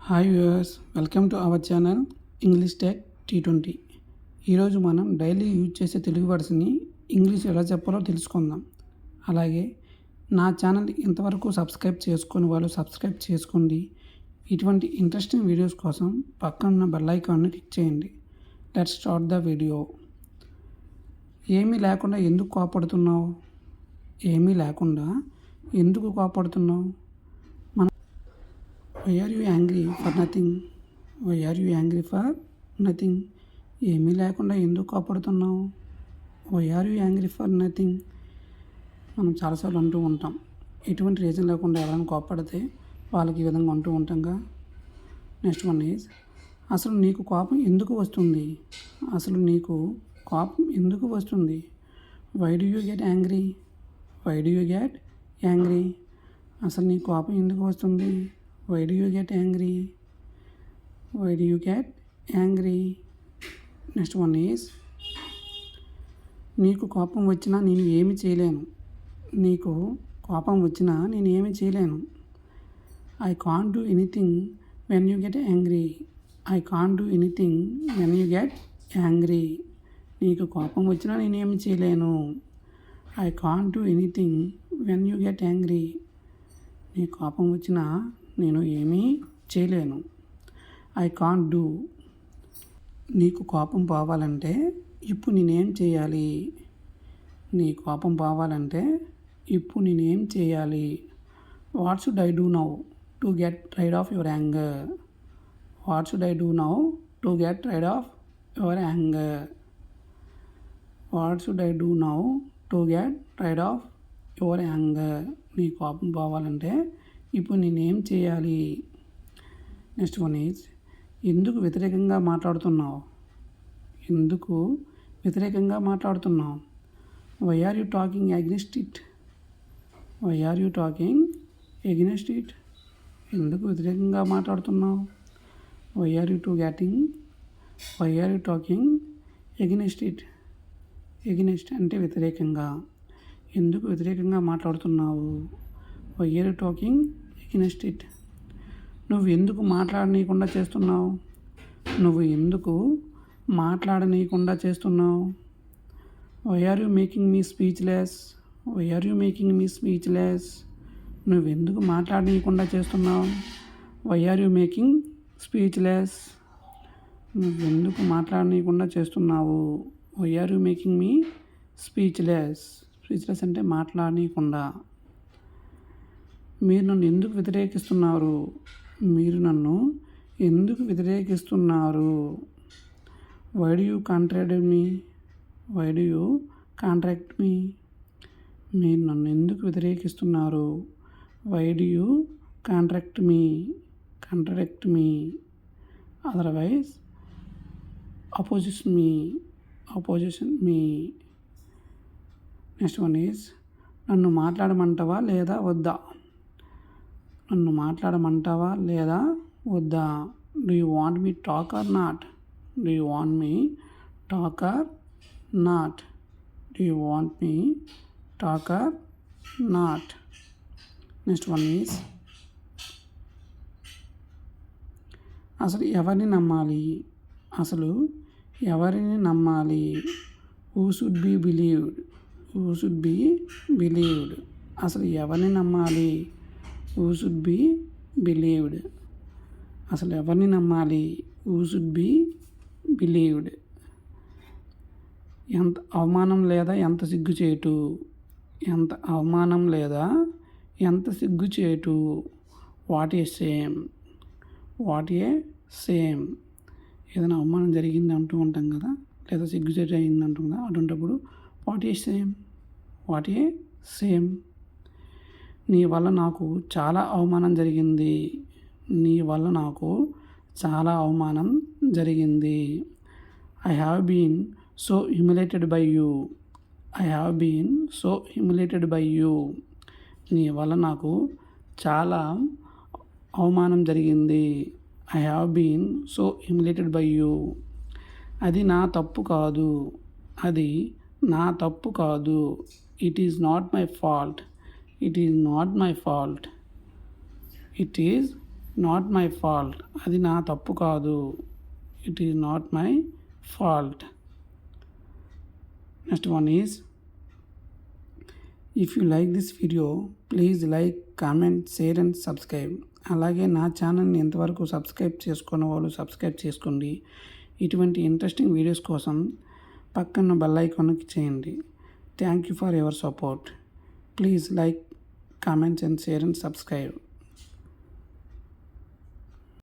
Hi viewers, welcome to our channel English tech T20. ఈరోజు మనం daily use చేసే Telugu వర్డ్స్ని English ఎలా చెప్పాలో తెలుసుకుందాం. అలాగే నా ఛానల్ ఇంతవరకు సబ్స్క్రైబ్ చేసుకుని వాళ్ళు సబ్స్క్రైబ్ చేసుకోండి. ఇటువంటి ఇంట్రెస్టింగ్ వీడియోస్ కోసం పక్కన బెల్ ఐకాన్ని క్లిక్ చేయండి. Let's start the video. ఏమీ లేకుండా ఎందుకు కోపడుతున్నావు? ఏమీ లేకుండా ఎందుకు కోపడుతున్నావు? Why are you angry for nothing? Why are you angry for nothing? ఏమీ లేకుండా ఎందుకు కోపడుతున్నావు? Why are you angry for nothing? మనం చాలాసార్లు అంటూ ఉంటాం. ఎటువంటి రీజన్ లేకుండా ఎవరైనా కోపడితే వాళ్ళకి ఈ విధంగా అంటూ ఉంటాంగా. నెక్స్ట్ వన్ ఈజ్, అసలు నీకు కోపం ఎందుకు వస్తుంది? అసలు నీకు కోపం ఎందుకు వస్తుంది? Why do you get angry? Why do you get angry? అసలు నీ కోపం ఎందుకు వస్తుంది? Why do you get angry? Why do you get angry? Next one is, నీకు కోపం వచ్చినా నేను ఏమి చేయలేను. నీకు కోపం వచ్చినా నేను ఏమి చేయలేను. I can't do anything when you get angry. I can't do anything when you get angry. నీకు కోపం వచ్చినా నేను ఏమి చేయలేను. I can't do anything when you get angry. నీ కోపం వచ్చినా నేను ఏమీ చేయలేను. I can't do. నీకు కోపం పోవాలంటే ఇప్పుడు నేనేం చేయాలి? నీ కోపం పోవాలంటే ఇప్పుడు నేనేం చేయాలి? What should I do now to get rid of your anger? What should I do now to get rid of your anger? What should I do now to get rid of your anger? నీ కోపం పోవాలంటే ఇప్పుడు నేనేం చేయాలి? Next one is, ఎందుకు వ్యతిరేకంగా మాట్లాడుతున్నావు? ఎందుకు వ్యతిరేకంగా మాట్లాడుతున్నావు? Why are you talking against it? Why are you talking against it? ఎందుకు వ్యతిరేకంగా మాట్లాడుతున్నావు? Why are you why are you talking against it? Against అంటే వ్యతిరేకంగా. ఎందుకు వ్యతిరేకంగా మాట్లాడుతున్నావు? Why are you talking against it? నువ్వు ఎందుకు మాట్లాడనీయకుండా చేస్తున్నావు? నువ్వు ఎందుకు మాట్లాడనీయకుండా చేస్తున్నావు? Why are you making me speechless? Why are you making me speechless? నువ్వు ఎందుకు మాట్లాడనీయకుండా చేస్తున్నావు? Why are you making speechless? నువ్వు ఎందుకు మాట్లాడనీయకుండా చేస్తున్నావు? Why are you making me speechless? Speechless అంటే మాట్లాడనీయకుండా. మీరు నన్ను ఎందుకు వ్యతిరేకిస్తున్నారు? మీరు నన్ను ఎందుకు వ్యతిరేకిస్తున్నారు? Why do you contract me? Why do you contract me? మీరు నన్ను ఎందుకు వ్యతిరేకిస్తున్నారు? Why do you contract me? Contract me. Otherwise opposition me. Next one is, నన్ను మాట్లాడమంటావా లేదా వద్దా? నన్ను మాట్లాడమంటావా లేదా వద్దా? Do you want me talk or not? Do you want me talk or not? Do you want me talk or not? Next one is, అసలు ఎవరిని నమ్మాలి? అసలు ఎవరిని నమ్మాలి? Who should be believed? Who should be believed? అసలు ఎవరిని నమ్మాలి? Who should be believed? అసలు ఎవరిని నమ్మాలి? Who should be believed? ఎంత అవమానం లేదా ఎంత సిగ్గుచేటు? ఎంత అవమానం లేదా ఎంత సిగ్గుచేటు? What a same? What a same? ఏదైనా అవమానం జరిగింది అంటూ ఉంటాం కదా, లేదా సిగ్గుచేటు అయింది అంటాం కదా, అటువంటిప్పుడు what a same? What a same? నీ వల్ల నాకు చాలా అవమానం జరిగింది. నీ వల్ల నాకు చాలా అవమానం జరిగింది. I have been so humiliated by you. I have been so humiliated by you. నీ వల్ల నాకు చాలా అవమానం జరిగింది. I have been so humiliated by you. అది నా తప్పు కాదు. అది నా తప్పు కాదు. It is not my fault. It is not my fault. It is not my fault, అది నా తప్పు కాదు. It is not my fault. Next one is, if you like this video please like, comment, share and subscribe. అలాగే నా ఛానల్ని ఎంతవరకు subscribe చేసుకున్న వాళ్ళు సబ్స్క్రైబ్ చేసుకోండి. ఇటువంటి ఇంట్రెస్టింగ్ వీడియోస్ కోసం పక్కన బెల్ ఐకాన్కి చేయండి. Thank you for your support. Please like, comments and share and subscribe.